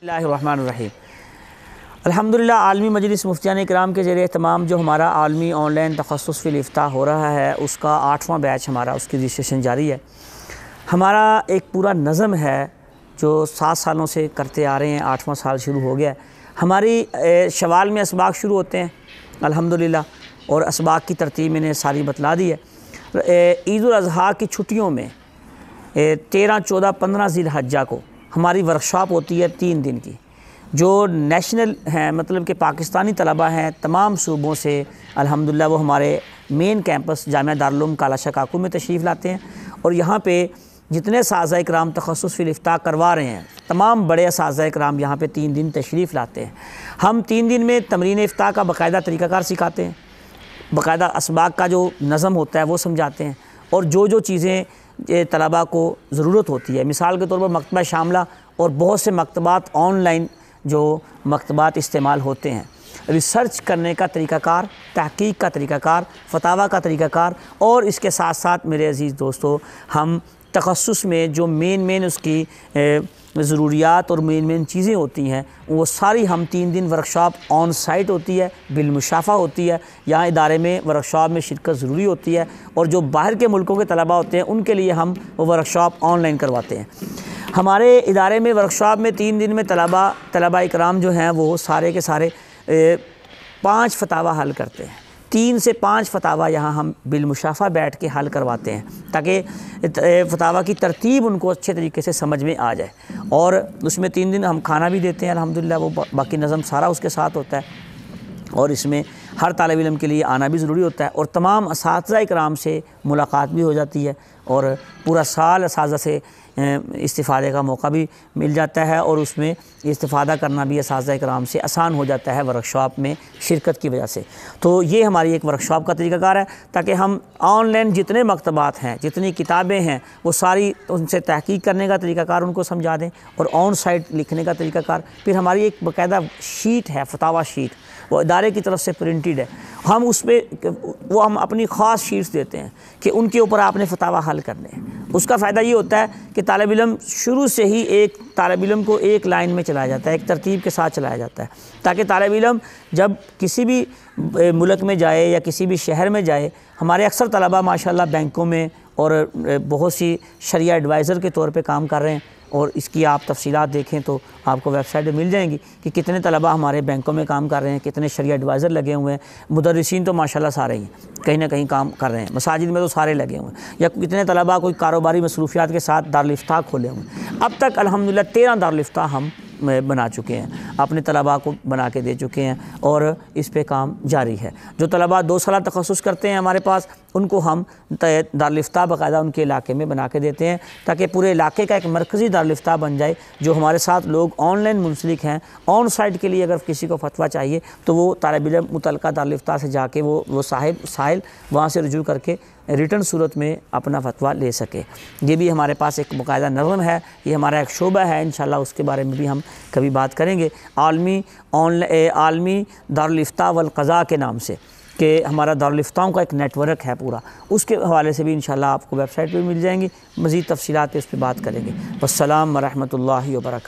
बिस्मिल्लाहिर्रहमानिर्रहीम। अल्हम्दुलिल्लाह आलमी मजलिस मुफ्तियान इकराम के ज़रिए तमाम जो हमारा आलमी ऑनलाइन तखस्सुस फ़िल इफ्ता हो रहा है उसका 8वां बैच हमारा उसकी रजिस्ट्रेशन जारी है। हमारा एक पूरा नज़म है जो 7 सालों से करते आ रहे हैं, 8वां साल शुरू हो गया है। हमारी शवाल में असबाक शुरू होते हैं अल्हम्दुलिल्लाह, और असबाक की तरतीब मैंने सारी बतला दी है। ईद उल अज़हा की छुट्टियों में 13, 14, 15 ज़िलहज्जा को हमारी वर्कशॉप होती है 3 दिन की, जो नेशनल हैं, मतलब कि पाकिस्तानी तलबा हैं तमाम सूबों से अल्हम्दुलिल्लाह, वो हमारे मेन कैंपस जामिया दारुल उलूम कालाशाह काकू में तशरीफ़ लाते हैं। और यहाँ पे जितने साज़ा इकराम तखस्सुस फ़िल इफ्ता करवा रहे हैं, तमाम बड़े साज़ा इकराम यहाँ पे 3 दिन तशरीफ़ लाते हैं। हम 3 दिन में तमरीन इफ्ता का बाकायदा तरीक़ाकार सिखाते हैं, बाकायदा असबाक का जो नज़म होता है वो समझाते हैं, और जो चीज़ें तलबा को ज़रूरत होती है, मिसाल के तौर पर मकतबा शामला और बहुत से मकतबात ऑनलाइन जो मकतबात इस्तेमाल होते हैं, रिसर्च करने का तरीक़ाकार, तहक़ीक़ का तरीक़ाकार, फतावा का तरीक़ाकार, और इसके साथ साथ मेरे अज़ीज़ दोस्तों हम तखस्सुस में जो मेन उसकी ज़रूरियात और मेन चीज़ें होती हैं वो सारी हम 3 दिन वर्कशॉप ऑन साइट होती है, बिलमुशाफ़ा होती है। यहाँ इदारे में वर्कशॉप में शिरकत ज़रूरी होती है, और जो बाहर के मुल्कों के तलबा होते हैं उनके लिए हम वो वर्कशॉप ऑनलाइन करवाते हैं। हमारे इदारे में वर्कशॉप में 3 दिन में तलबा इकराम जो हैं वो सारे के सारे 5 फतावा हल करते हैं। 3 से 5 फतावा यहाँ हम बिलमुशाफ़ा बैठ के हल करवाते हैं, ताकि फतावा की तरतीब उनको अच्छे तरीके से समझ में आ जाए। और उसमें 3 दिन हम खाना भी देते हैं अल्हम्दुलिल्लाह, वो बाकी नज़म सारा उसके साथ होता है। और इसमें हर तालिब इल्म के लिए आना भी ज़रूरी होता है, और तमाम असातिज़ा इकराम से मुलाकात भी हो जाती है, और पूरा साल असातिज़ा से इस्तिफ़ादे का मौका भी मिल जाता है, और उसमें इस्तिफ़ादा करना भी असातिज़ा इकराम से आसान हो जाता है वर्कशॉप में शिरकत की वजह से। तो ये हमारी एक वर्कशॉप का तरीक़ाकार है, ताकि हम ऑनलाइन जितने मकतबात हैं, जितनी किताबें हैं, वो सारी उनसे तहक़ीक़ करने का तरीक़ाकार उनको समझा दें, और ऑन साइट लिखने का तरीक़ाकार। फिर हमारी एक बाकायदा शीट है, फतावा शीट, वो इदारे की तरफ से प्रिंटेड है। हम उसमें वो हम अपनी ख़ास शीट्स देते हैं कि उनके ऊपर आपने फतावा हल करने हैं। उसका फ़ायदा ये होता है कि तालिब इल्म शुरू से ही एक तालिब इल्म को एक लाइन में चलाया जाता है, एक तरतीब के साथ चलाया जाता है, ताकि तालिब इल्म जब किसी भी मुल्क में जाए या किसी भी शहर में जाए, हमारे अक्सर तलबा माशाल्लाह बैंकों में और बहुत सी शरिया एडवाइज़र के तौर पे काम कर रहे हैं, और इसकी आप तफसीलात देखें तो आपको वेबसाइट में मिल जाएंगी कि कितने तलबा हमारे बैंकों में काम कर रहे हैं, कितने शरिया एडवाइज़र लगे हुए हैं। मुदर्रिसीन तो माशाल्लाह सारे ही कहीं ना कहीं काम कर रहे हैं, मसाजिद में तो सारे लगे हुए हैं, या कितने तलबा कोई कारोबारी मसरूफियात के साथ दारुल इफ्ता खोले हुए हैं। अब तक अल्हम्दुलिल्लाह 13 दारुल इफ्ता हम बना चुके हैं, अपने तलबा को बना के दे चुके हैं, और इस पे काम जारी है। जो तलबा 2 साल तखस्सुस करते हैं हमारे पास, उनको हम दारुल इफ्ता बाकायदा उनके इलाके में बना के देते हैं, ताकि पूरे इलाके का एक मरकज़ी दारुल इफ्ता बन जाए। जो हमारे साथ लोग ऑनलाइन मुंसलिक हैं, ऑन साइट के लिए अगर किसी को फतवा चाहिए तो वो तालिब इल्म मुतल्लिक़ा दारुल इफ्ता से जाके वो साहिल वहाँ से रुजू करके रिटर्न सूरत में अपना फतवा ले सके। ये भी हमारे पास एक बाकायदा नज़म है, ये हमारा एक शोबा है, इंशाल्लाह उसके बारे में भी हम कभी बात करेंगे। आलमी दारुल इफ्ता वल क़ज़ा के नाम से, कि हमारा दारुल इफ्ताओं का एक नेटवर्क है पूरा, उसके हवाले से भी इंशाल्लाह आपको वेबसाइट पर मिल जाएंगी। मज़ीद तफ़सीलात पे उस पर बात करेंगे। वस्सलाम व रहमतुल्लाहि व बरकातहू।